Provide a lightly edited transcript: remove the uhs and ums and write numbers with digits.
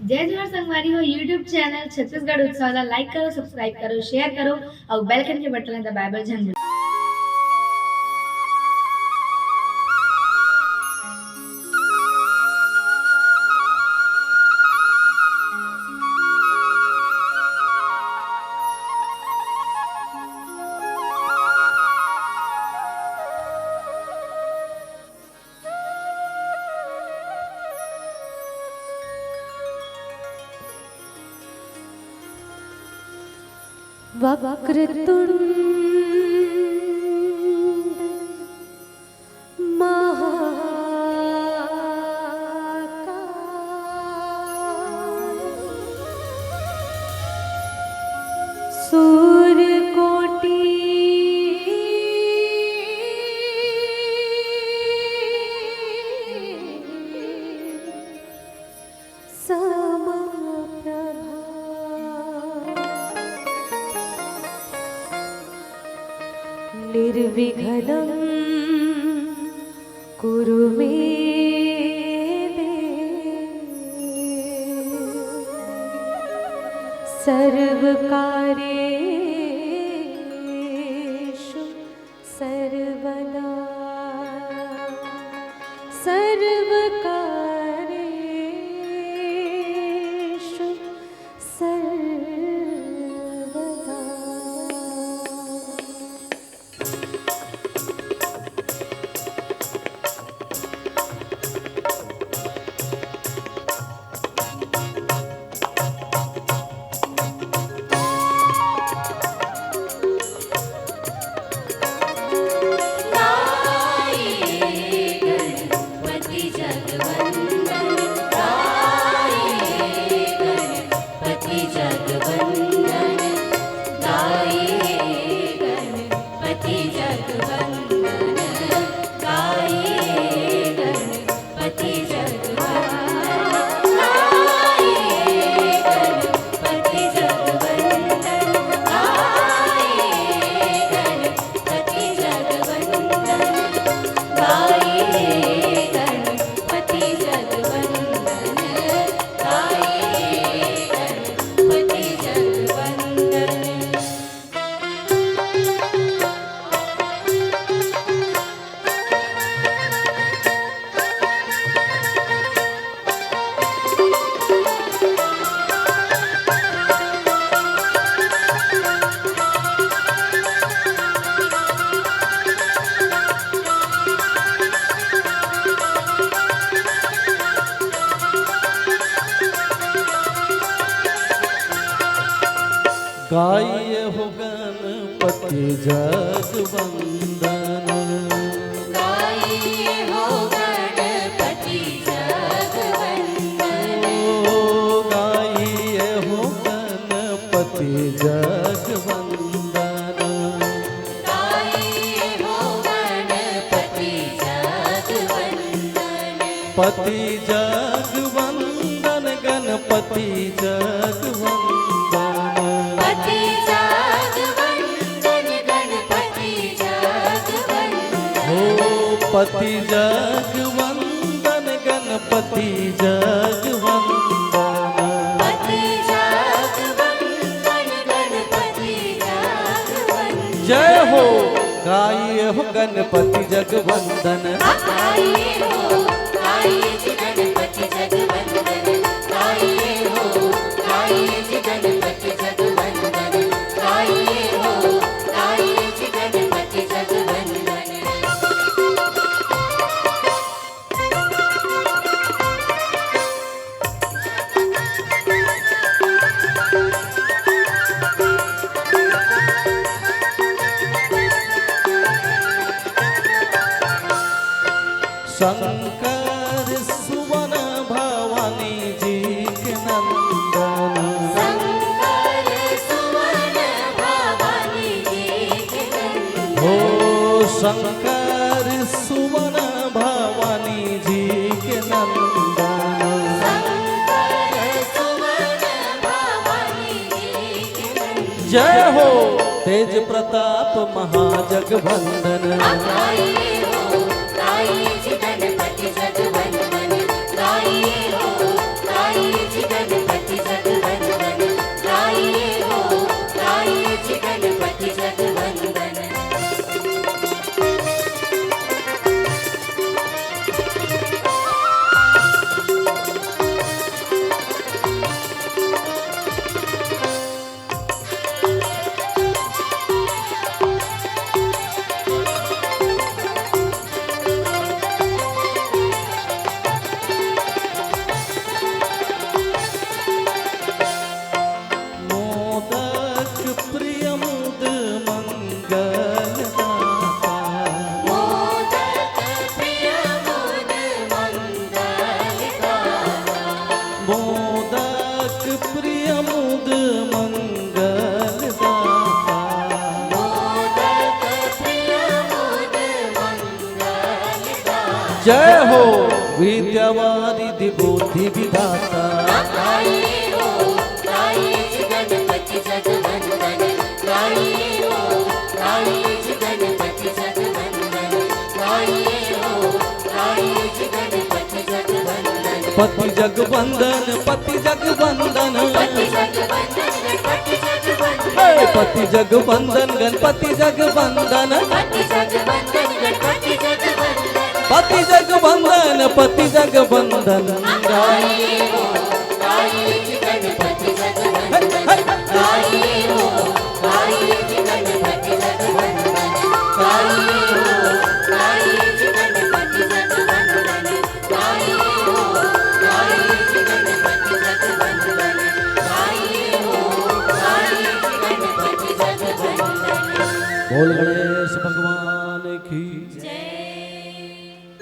जय जोहार संगवारी हो यूट्यूब चैनल छत्तीसगढ़ उत्सव ला लाइक करो, सब्सक्राइब करो, शेयर करो और बेल आइकन के बटन ला दबाए बर झन भूलो। वक्रतुंड महाकाय सूर्यकोटि निर्विघ्नं कुरु मे देव सर्वकार्येषु सर्वदा सर्वकार्येषु सर्वदा। गाइए हो गणपति जगवंदन, गाइए हो गणपति जगवंदन, गाइए हो गणपति जगवंदन, गाइए हो गणपति जगवंदन, पति जगवंदन गणपति जगवंदन, पति जगवंदन गणपति जगवंदन, पति जगवंदन गणपति जगवंदन। जय हो गाइए हो गणपति जगवंदन, गाइए हो गाइए जी गणपति जगवंदन, गाइए हो गाइए जी गणपति जगवंदन, गाइए हो गाइए जी गणपति जगवंदन। शंकर सुवन भवानी जी के नंदन, शंकर सुवन भवानी जी के नंदन, हो शंकर सुवन भवानी जी के नंदन, शंकर सुवन भवानी जी के नंदन। जय हो तेज प्रताप महाजगवंदन, गाइए हो गाइए जी गणपति जगवंदन, गाइए हो गाइए जी गणपति मोदक प्रिय मुद मंगल दाता मोदक प्रिय मुद मंगलदाता जय हो विद्यावारिधि बुद्धि विधाता गाइए हो गाइए गणपति जगवंदन गाइए हो गाइए गणपति जगवंदन गाइए हो गाइए गणपति जगवंदन पति जगवंदन पति जगवंदन पति जगवंदन गणपति जगवंदन हे पति जगवंदन गणपति जगवंदन पति जगवंदन गणपति जगवंदन पति जगवंदन पति जगवंदन गाइए हो गाइए गणपति जगवंदन गाइए हो गाइए गणपति जगवंदन गाइए हो गाइए गणपति जगवंदन गाइए हो गाइए गणपति जगवंदन गाइए हो गाइए गणपति जगवंदन बोल गणेश